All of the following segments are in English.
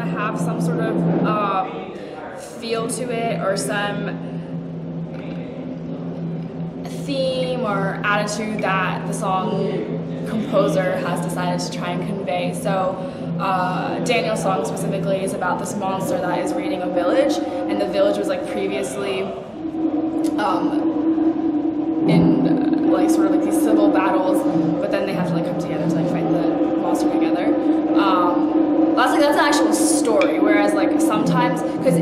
gonna have some sort of feel to it or some theme or attitude that the song composer has decided to try and convey. So Daniel's song specifically is about this monster that is raiding a village, and the village was like previously in like sort of like these civil battles, but then they have to like come together to like fight the monster together. That's an actual story, whereas like sometimes, because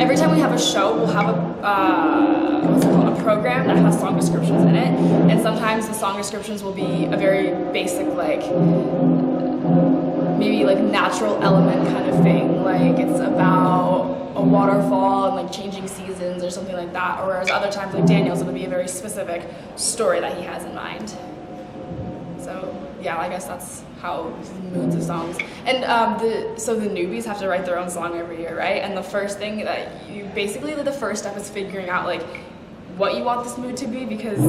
every time we have a show, we'll have a program that has song descriptions in it, and sometimes the song descriptions will be a very basic, like maybe like natural element kind of thing, like it's about a waterfall and like changing seasons or something like that, or whereas other times like Daniel's, it'll be a very specific story that he has in mind. So yeah, I guess that's how he moods the songs. And so the newbies have to write their own song every year, right? And the first thing that you basically, the first step is figuring out like what you want this mood to be, because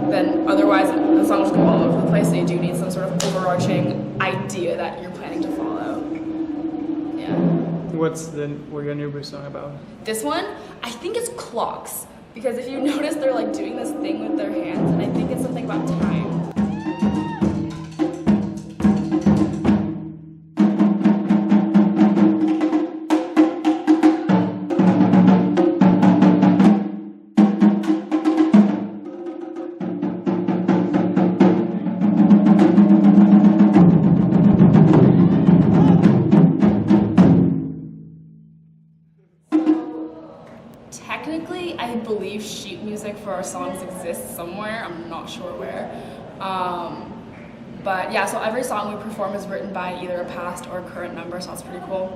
then otherwise the song will just go all over the place. So you do need some sort of overarching idea that you're planning to follow. Yeah. What's your newbie song about? This one, I think it's clocks, because if you notice, they're like doing this thing with their hands, and I think it's something about time. Technically, I believe sheet music for our songs exists somewhere. I'm not sure where. But yeah, so every song we perform is written by either a past or a current member, so that's pretty cool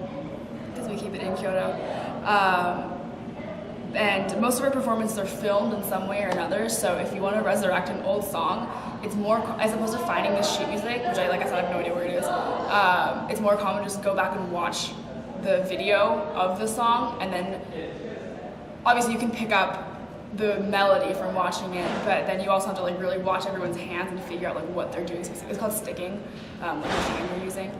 because we keep it in Kyoto. And most of our performances are filmed in some way or another, so if you want to resurrect an old song, it's more, as opposed to finding this sheet music, which like I said, I have no idea where it is, it's more common to just go back and watch the video of the song, and then obviously you can pick up the melody from watching it, but then you also have to like really watch everyone's hands and figure out like what they're doing specifically. It's called sticking, like the hand you're using.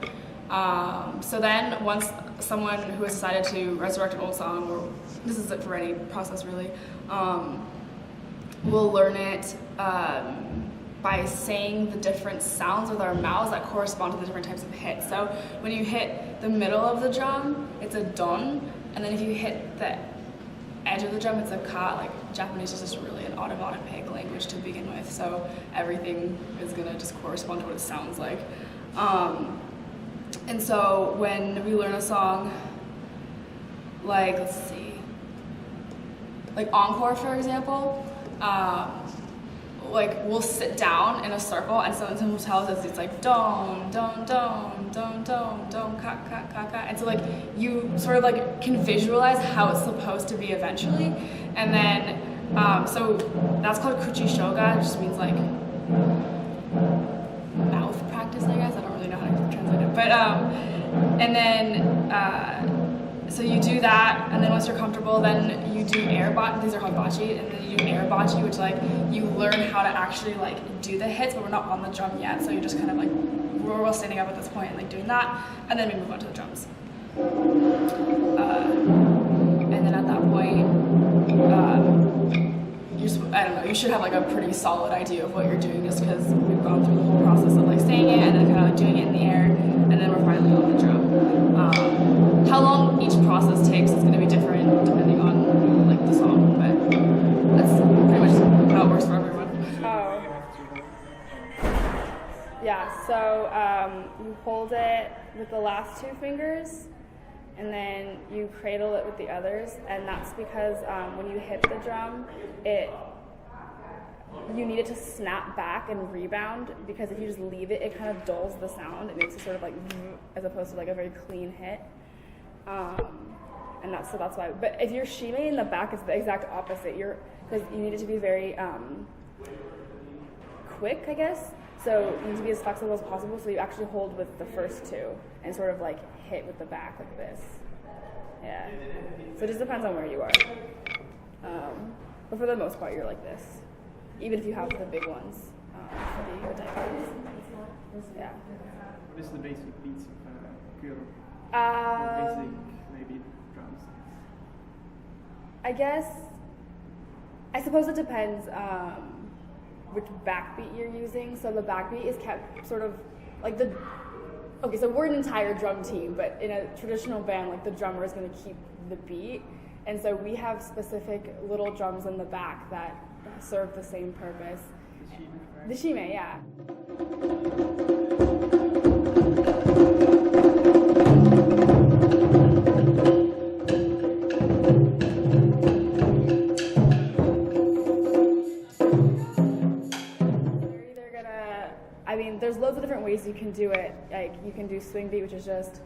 So then once someone who has decided to resurrect an old song, or this is it for any process really, we'll learn it by saying the different sounds with our mouths that correspond to the different types of hits. So when you hit the middle of the drum, it's a don, and then if you hit the edge of the drum, it's a ka. Like Japanese is just really an onomatopoeic language to begin with, so everything is gonna just correspond to what it sounds like. And so when we learn a song, like let's see, like Encore for example, like we'll sit down in a circle and someone will tell us it's like don, don, don, don, don, don, ka, ka, ka, ka. And so like you sort of like can visualize how it's supposed to be eventually. And then, so that's called kuchi shoga, which just means like mouth practice, I guess. I don't really know how to translate it. But, and then, so you do that, and then once you're comfortable, then you do air bachi. These are called bachi, and then you do air bachi, which like you learn how to actually like do the hits, but we're not on the drum yet, so you just kind of like we're all standing up at this point, like doing that, and then we move on to the drums. And then at that point, I don't know, you should have like a pretty solid idea of what you're doing, just because we've gone through the whole process of like saying it and then kind of like doing it in the air, and then we're finally on the drum. How long each process takes is going to be different depending on like the song, but that's pretty much how it works for everyone. Oh. Yeah, so you hold it with the last two fingers, and then you cradle it with the others, and that's because when you hit the drum, you need it to snap back and rebound, because if you just leave it, it kind of dulls the sound. It makes it sort of like, as opposed to like a very clean hit. And that's why. But if you're shimei in the back, it's the exact opposite. Because you need it to be very quick, I guess. So you need to be as flexible as possible. So you actually hold with the first two and sort of like hit with the back like this. Yeah. So it just depends on where you are. But for the most part, you're like this. Even if you have the big ones for the Taiko. Yeah. What is the basic beats of Kyodo? Basic, maybe drums. I suppose it depends which backbeat you're using. So the backbeat is kept sort of like so we're an entire drum team, but in a traditional band, like the drummer is going to keep the beat. And so we have specific little drums in the back that serve the same purpose. The shime, yeah. There's loads of different ways you can do it. Like you can do swing beat, which is just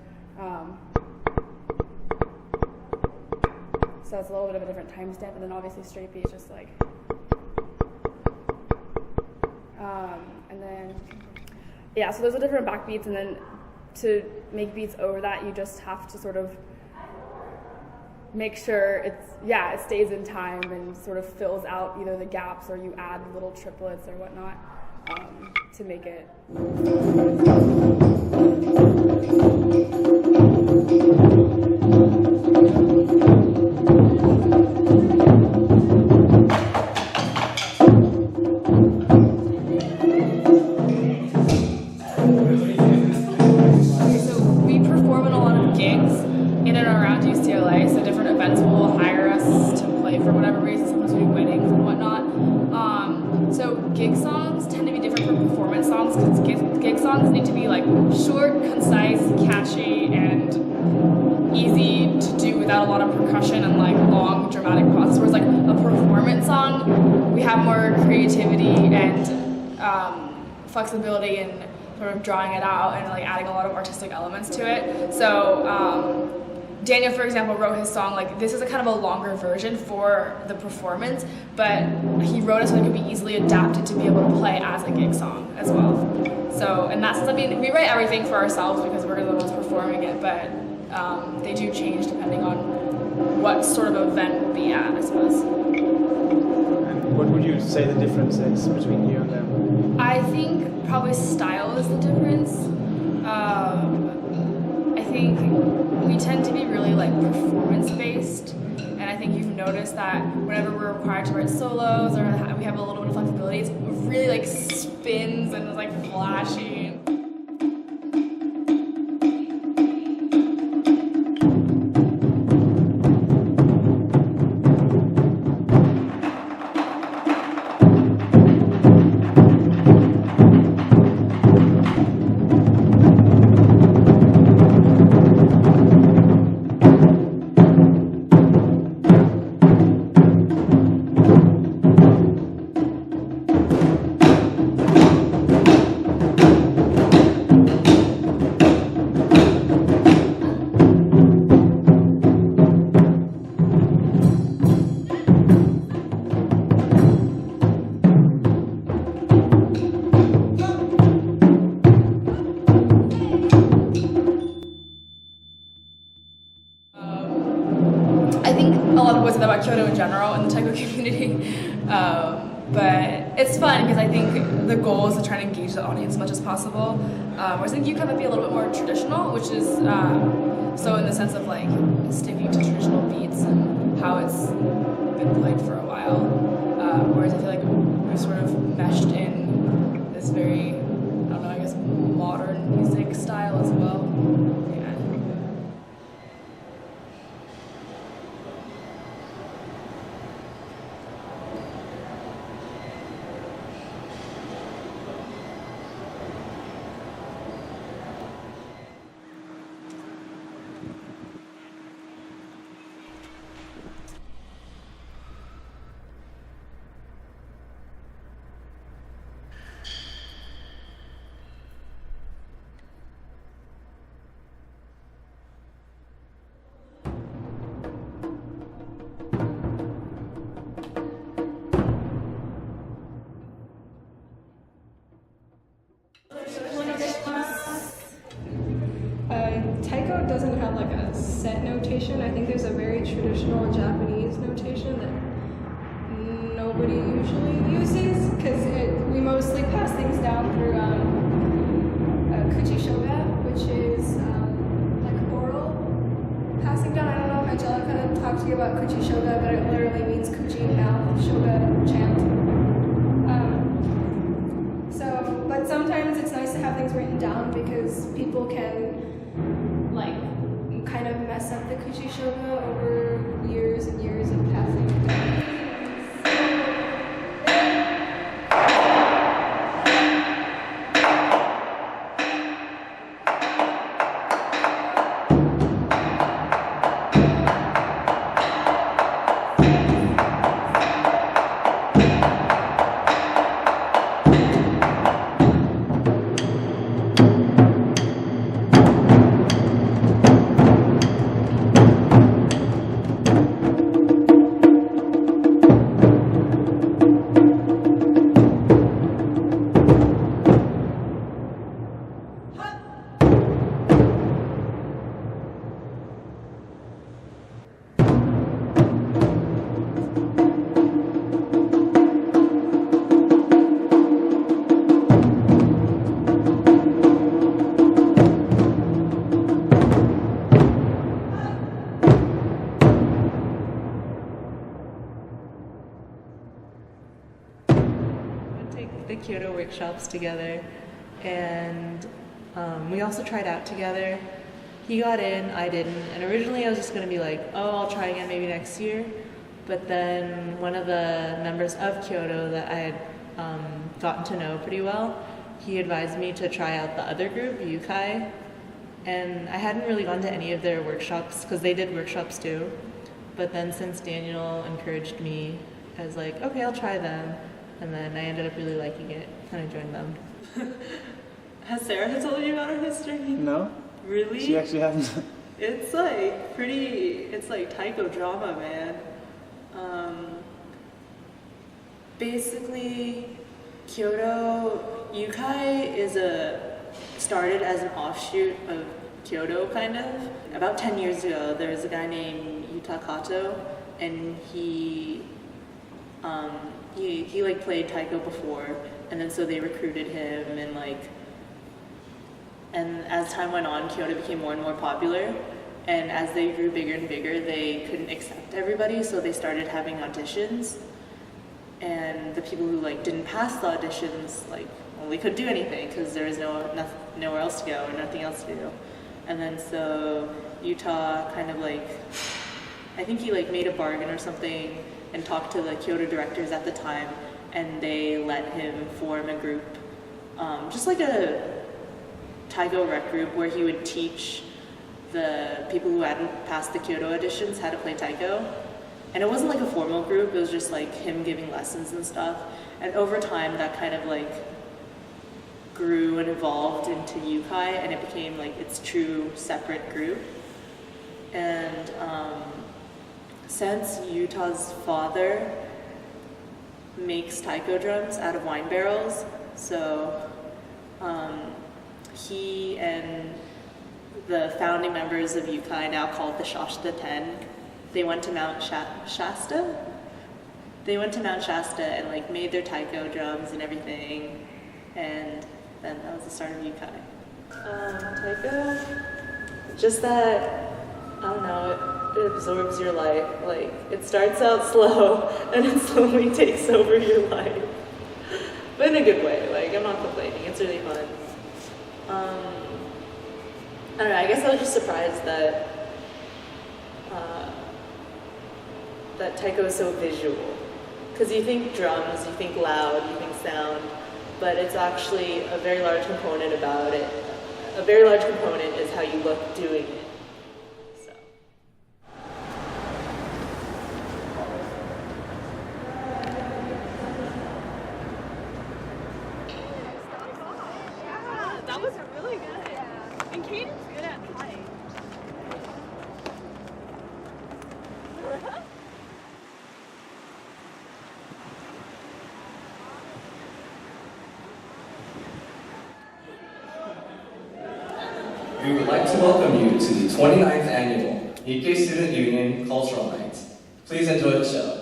so it's a little bit of a different time stamp, and then obviously straight beat is just like and then so those are different backbeats, and then to make beats over that, you just have to sort of make sure it stays in time and sort of fills out either the gaps, or you add little triplets or whatnot to make it. So we perform in a lot of gigs in and around UCLA, so different events will hire us to play for whatever reason. Sometimes we do weddings and whatnot. So gig songs tend to be different from performance songs, because gig songs need to be like short, concise, catchy, and easy to do without a lot of percussion and like long dramatic pauses. Whereas like a performance song, we have more creativity and flexibility in sort of drawing it out and like adding a lot of artistic elements to it. So Daniel, for example, wrote his song, like, this is a kind of a longer version for the performance, but he wrote it so it could be easily adapted to be able to play as a gig song as well. So, and that's, we write everything for ourselves because we're the ones performing it, but they do change depending on what sort of event we'll be at, I suppose. And what would you say the difference is between you and them? I think probably style is the difference. I think we tend to be really like performance-based, and I think you've noticed that whenever we're required to write solos or we have a little bit of flexibility, it's really like spins and it's like flashy. About Kyodo in general and the Taiko community, but it's fun because I think the goal is to try to engage the audience as much as possible. Whereas I think Yukai might be a little bit more traditional, which is so in the sense of like sticking to traditional beats and how it's been played for a while. Whereas I feel like we've sort of meshed in this very, I don't know, I guess modern music style as well. Yeah. Taiko doesn't have like a set notation. I think there's a very traditional Japanese notation that nobody usually uses because we mostly pass things down through kuchi shoga, which is like oral to you about Kuchi Shoga, but it literally means Kuchi now, Shoga chant. But sometimes it's nice to have things written down because people can like kind of mess up the Kuchi Shoga over years and years of passing it down. The Kyodo workshops together, and we also tried out together. He got in, I didn't, and originally I was just going to be like, oh, I'll try again maybe next year, but then one of the members of Kyodo that I had gotten to know pretty well, he advised me to try out the other group, Yukai, and I hadn't really gone to any of their workshops because they did workshops too, but then since Daniel encouraged me, I was like, okay, I'll try them. And then I ended up really liking it, and I joined them. Has Sarah told you about her history? No. Really? She actually hasn't. It's like it's like Taiko drama, man. Basically, Kyodo, Yukai started as an offshoot of Kyodo, kind of. About 10 years ago, there was a guy named Yukai, and he like played Taiko before, and then so they recruited him, and as time went on, Kyoto became more and more popular, and as they grew bigger and bigger, they couldn't accept everybody, so they started having auditions, and the people who like didn't pass the auditions like only couldn't do anything because there was nowhere else to go or nothing else to do, and then so Utah kind of like, I think he like made a bargain or something and talked to the Kyoto directors at the time, and they let him form a group, just like a Taiko rec group where he would teach the people who hadn't passed the Kyoto auditions how to play Taiko. And it wasn't like a formal group, it was just like him giving lessons and stuff. And over time that kind of like grew and evolved into Yukai, and it became like its true separate group. And since Utah's father makes taiko drums out of wine barrels, so he and the founding members of Yukai, now called the Shasta 10, they went to Mount Shasta? They went to Mount Shasta and like made their taiko drums and everything, and then that was the start of Yukai. Taiko? Just that, I don't know, it absorbs your life. Like, it starts out slow, and it slowly takes over your life. But in a good way, like, I'm not complaining, it's really fun. I don't know, I guess I was just surprised that that Taiko is so visual. Because you think drums, you think loud, you think sound, but it's actually a very large component about it. A very large component is how you look doing it. That was really good. And Kaden's good at playing. We would like to welcome you to the 29th Annual Nikkei Student Union Cultural Night. Please enjoy the show.